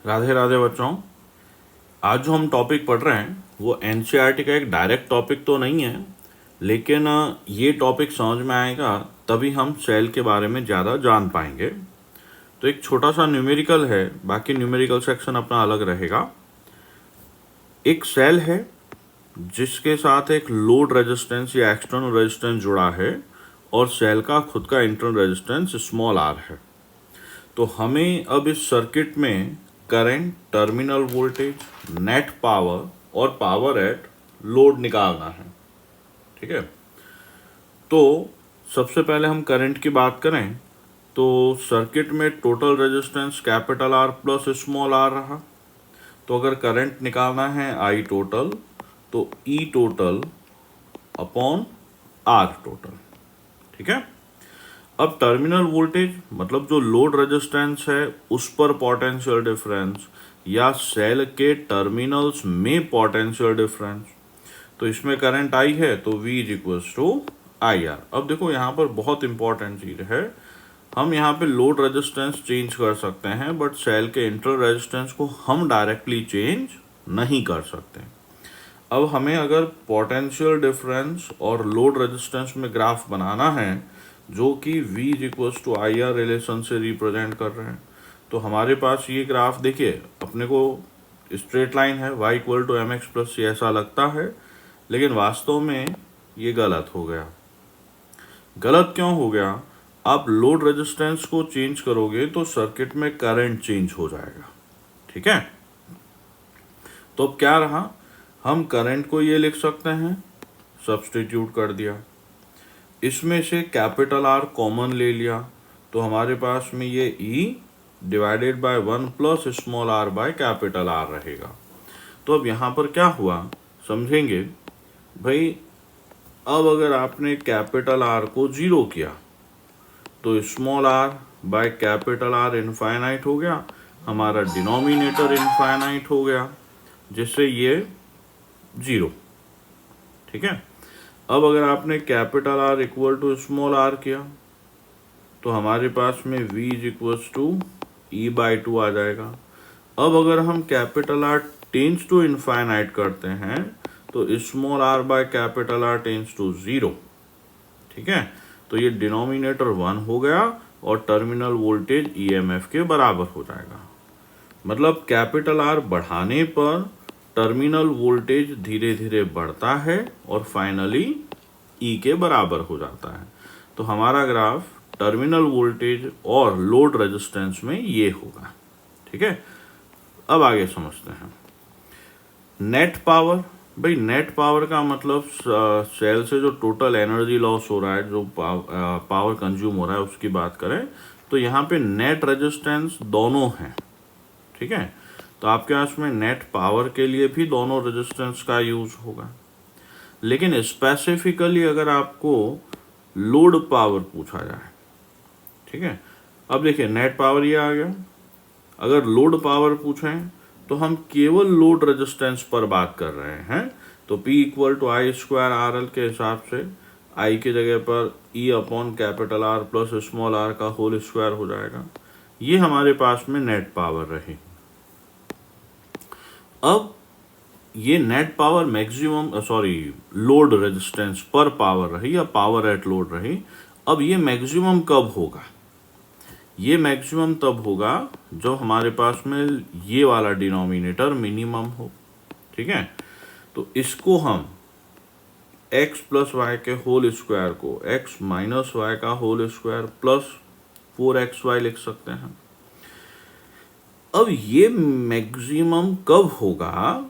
राधे राधे बच्चों। आज जो हम टॉपिक पढ़ रहे हैं वो एनसीईआरटी का एक डायरेक्ट टॉपिक तो नहीं है, लेकिन ये टॉपिक समझ में आएगा तभी हम सेल के बारे में ज़्यादा जान पाएंगे। तो एक छोटा सा न्यूमेरिकल है, बाकी न्यूमेरिकल सेक्शन अपना अलग रहेगा। एक सेल है जिसके साथ एक लोड रेजिस्टेंस या एक्सटर्नल रेजिस्टेंस जुड़ा है और सेल का खुद का इंटरनल रेजिस्टेंस स्मॉल आर है। तो हमें अब इस सर्किट में current, terminal voltage, net power और पावर एट लोड निकालना है। ठीक है, तो सबसे पहले हम करंट की बात करें तो सर्किट में total resistance capital R plus small R रहा। तो अगर करंट निकालना है आई टोटल तो E total upon R total. ठीक है, अब टर्मिनल वोल्टेज मतलब जो लोड रेजिस्टेंस है उस पर पोटेंशियल डिफरेंस या सेल के टर्मिनल्स में पोटेंशियल डिफरेंस। तो इसमें करंट आई है तो V is equals to I R. अब देखो यहाँ पर बहुत इंपॉर्टेंट चीज है, हम यहाँ पे लोड रेजिस्टेंस चेंज कर सकते हैं बट सेल के इंटरनल रेजिस्टेंस को हम डायरेक्टली चेंज नहीं कर सकते। अब हमें अगर पोटेंशियल डिफरेंस और लोड रेजिस्टेंस में ग्राफ बनाना है जो कि V is equals to I R relation से रिप्रेजेंट कर रहे हैं, तो हमारे पास ये ग्राफ देखिए, अपने को स्ट्रेट लाइन है y equal to m x plus c ऐसा लगता है, लेकिन वास्तव में ये गलत हो गया। गलत क्यों हो गया? आप लोड रेजिस्टेंस को चेंज करोगे तो सर्किट में करंट चेंज हो जाएगा। ठीक है, तो अब क्या रहा, हम करंट को ये लिख सकते हैं, सब्स्टिट्यूट कर दिया, इसमें से कैपिटल आर कॉमन ले लिया तो हमारे पास में ये E divided by 1 plus small R by capital R रहेगा। तो अब यहाँ पर क्या हुआ समझेंगे भाई। अब अगर आपने कैपिटल आर को 0 किया तो small R by capital R infinite हो गया, हमारा डिनोमिनेटर इनफाइनाइट हो गया, जिससे ये 0। ठीक है, अब अगर आपने capital R equal to small R किया तो हमारे पास में V is equals to E by 2 आ जाएगा। अब अगर हम capital R tends to infinite करते हैं तो small R by capital R tends to 0। ठीक है, तो ये डिनोमिनेटर 1 हो गया और टर्मिनल वोल्टेज EMF के बराबर हो जाएगा। मतलब कैपिटल आर बढ़ाने पर टर्मिनल वोल्टेज धीरे धीरे बढ़ता है और फाइनली E के बराबर हो जाता है। तो हमारा ग्राफ टर्मिनल वोल्टेज और लोड रेजिस्टेंस में ये होगा। ठीक है, अब आगे समझते हैं नेट पावर। भाई नेट पावर का मतलब सेल से जो टोटल एनर्जी लॉस हो रहा है, जो पावर कंज्यूम हो रहा है उसकी बात करें तो यहाँ पे नेट रेजिस्टेंस दोनों हैं। ठीक है, तो आपके पास में नेट पावर के लिए भी दोनों रेजिस्टेंस का यूज होगा, लेकिन स्पेसिफिकली अगर आपको लोड पावर पूछा जाए, ठीक है, अब देखिए नेट पावर ये आ गया, अगर लोड पावर पूछें तो हम केवल लोड रेजिस्टेंस पर बात कर रहे हैं। तो P equal to I square R L के हिसाब से I की जगह पर E upon capital R plus small R का होल स्क्वायर हो जाएगा। ये हमारे पास में नेट पावर रही। अब ये net power maximum load resistance पर पावर रही या पावर एट लोड रही। अब ये मैक्सिमम कब होगा? ये मैक्सिमम तब होगा जब हमारे पास में ये वाला डिनोमिनेटर मिनिमम हो। ठीक है, तो इसको हम x प्लस वाई के होल स्क्वायर को x माइनस वाई का होल स्क्वायर प्लस 4xy लिख सकते हैं। अब ये मैक्सिमम कब होगा,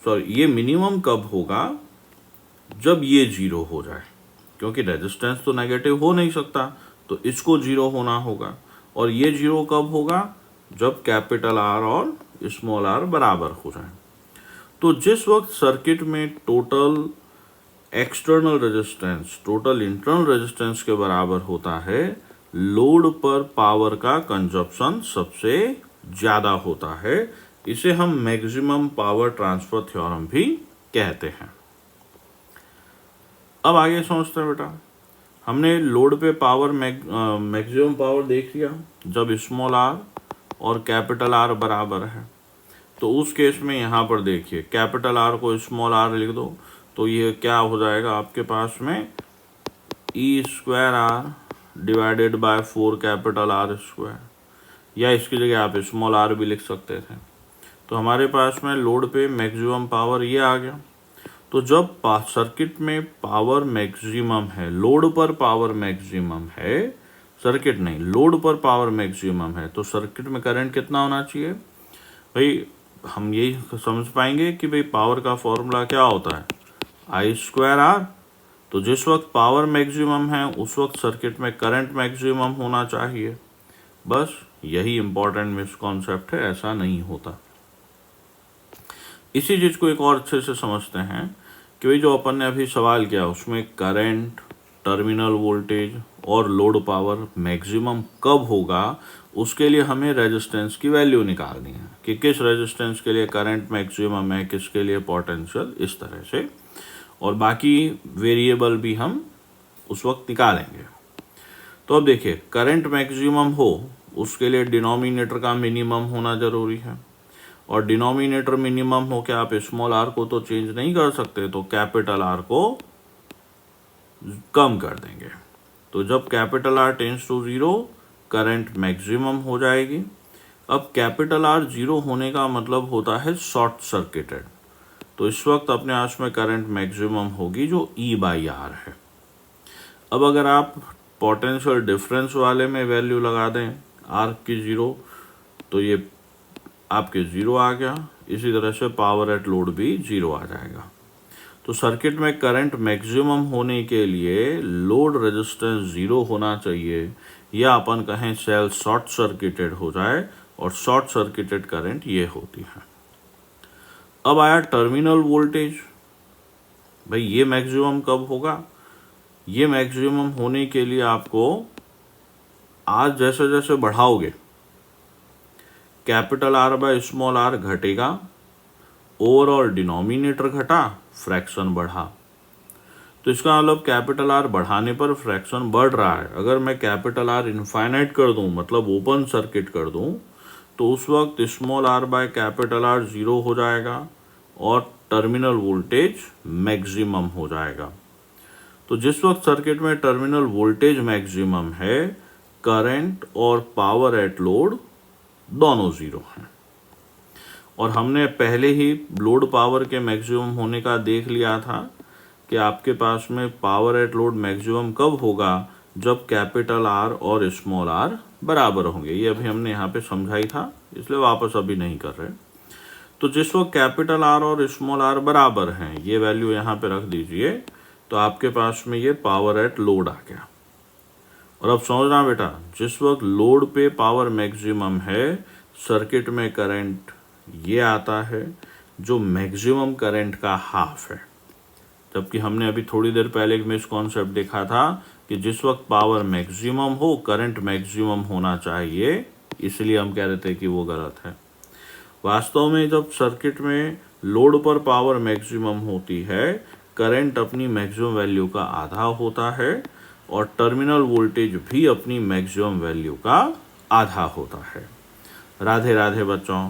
ये मिनिमम कब होगा? जब ये 0 हो जाए, क्योंकि रेजिस्टेंस तो नेगेटिव हो नहीं सकता, तो इसको 0 होना होगा। और ये 0 कब होगा? जब कैपिटल आर और स्मॉल आर बराबर हो जाए। तो जिस वक्त सर्किट में total external resistance total internal resistance के बराबर होता है, लोड पर पावर का कंजप्शन सबसे ज्यादा होता है। इसे हम मैक्सिमम पावर ट्रांसफर थ्योरम भी कहते हैं। अब आगे समझते हैं बेटा, हमने लोड पे पावर मैक्सिमम पावर देख लिया जब स्मॉल आर और कैपिटल आर बराबर है, तो उस केस में यहाँ पर देखिए कैपिटल आर को स्मॉल आर लिख दो, तो ये क्या हो जाएगा आपके पास में e square r divided by 4 capital r square, या इसकी जगह आप स्मॉल आर भी लिख सकते थे। तो हमारे पास में लोड पे मैक्सिमम पावर ये आ गया। तो जब सर्किट में पावर मैक्सिमम है, लोड पर पावर मैक्सिमम है, सर्किट नहीं लोड पर पावर मैक्सिमम है, तो सर्किट में करंट कितना होना चाहिए भाई? हम यही समझ पाएंगे कि भाई पावर का फॉर्मूला क्या होता है, आई स्क्वायर आर। तो जिस वक्त पावर मैक्सिमम है उस वक्त सर्किट में करंट मैक्सिमम होना चाहिए। बस यही इंपॉर्टेंट मिसकॉन्सेप्ट है, ऐसा नहीं होता। इसी चीज को एक और अच्छे से समझते हैं कि भाई जो अपन ने अभी सवाल किया उसमें करंट, टर्मिनल वोल्टेज और लोड पावर मैक्सिमम कब होगा, उसके लिए हमें रेजिस्टेंस की वैल्यू निकालनी है कि किस रेजिस्टेंस के लिए करंट मैक्सिमम है, किसके लिए पोटेंशियल, इस तरह से। और बाकी वेरिएबल भी हम उस वक्त निकालेंगे। तो अब देखिए करंट मैक्सिमम हो उसके लिए डिनोमिनेटर का मिनिमम होना जरूरी है, और डिनोमिनेटर मिनिमम हो के आप स्मॉल आर को तो चेंज नहीं कर सकते, तो कैपिटल आर को कम कर देंगे। तो जब capital R tends to 0 current maximum हो जाएगी। अब कैपिटल आर 0 होने का मतलब होता है शॉर्ट सर्किटेड, तो इस वक्त अपने आस में करंट मैक्सिमम होगी जो E/R है। अब अगर आप पोटेंशियल डिफरेंस वाले में वैल्यू लगा दें R की 0, तो ये आपके 0 आ गया। इसी तरह से पावर एट लोड भी 0 आ जाएगा। तो सर्किट में करंट मैक्सिमम होने के लिए लोड रेजिस्टेंस 0 होना चाहिए, या अपन कहें सेल शॉर्ट सर्किटेड हो जाए, और शॉर्ट सर्किटेड करंट ये होती है। अब आया टर्मिनल वोल्टेज। भाई ये मैक्सिमम कब होगा? ये मैक्सिमम होने के लिए आपको आज जैसे जैसे बढ़ाओगे capital r by small r घटेगा, ओवरऑल डिनोमिनेटर घटा, फ्रैक्शन बढ़ा। तो इसका मतलब कैपिटल आर बढ़ाने पर फ्रैक्शन बढ़ रहा है। अगर मैं कैपिटल आर इनफाइनाइट कर दूं, मतलब ओपन सर्किट कर दूं, तो उस वक्त small R by capital R 0 हो जाएगा और टर्मिनल वोल्टेज मैक्सिमम हो जाएगा। तो जिस वक्त सर्किट में टर्मिनल वोल्टेज मैक्सिमम है, करंट और पावर एट लोड दोनों 0 हैं। और हमने पहले ही लोड पावर के मैक्सिमम होने का देख लिया था कि आपके पास में पावर एट लोड मैक्सिमम कब होगा, जब कैपिटल आर और स्मॉल आर बराबर होंगे। ये अभी हमने यहाँ पे समझाई था, इसलिए वापस अभी नहीं कर रहे। तो जिस वक्त कैपिटल आर और स्मॉल आर बराबर हैं, ये वैल्यू यहाँ पे रख दीजिए, तो आपके पास में ये पावर एट लोड आ गया। और अब समझना बेटा, जिस वक्त लोड पे पावर मैक्सिमम है, सर्किट में करंट ये आता है जो मैक्सिमम करंट का हाफ है। जबकि हमने अभी थोड़ी देर पहले एक मिसकॉन्सेप्ट देखा था कि जिस वक्त पावर मैक्सिमम हो करंट मैक्सिमम होना चाहिए, इसलिए हम कह रहे थे कि वो गलत है। वास्तव में जब सर्किट में लोड पर पावर मैक्सिमम होती है, करंट अपनी मैक्सिमम वैल्यू का आधा होता है और टर्मिनल वोल्टेज भी अपनी मैक्सिमम वैल्यू का आधा होता है। राधे राधे बच्चों।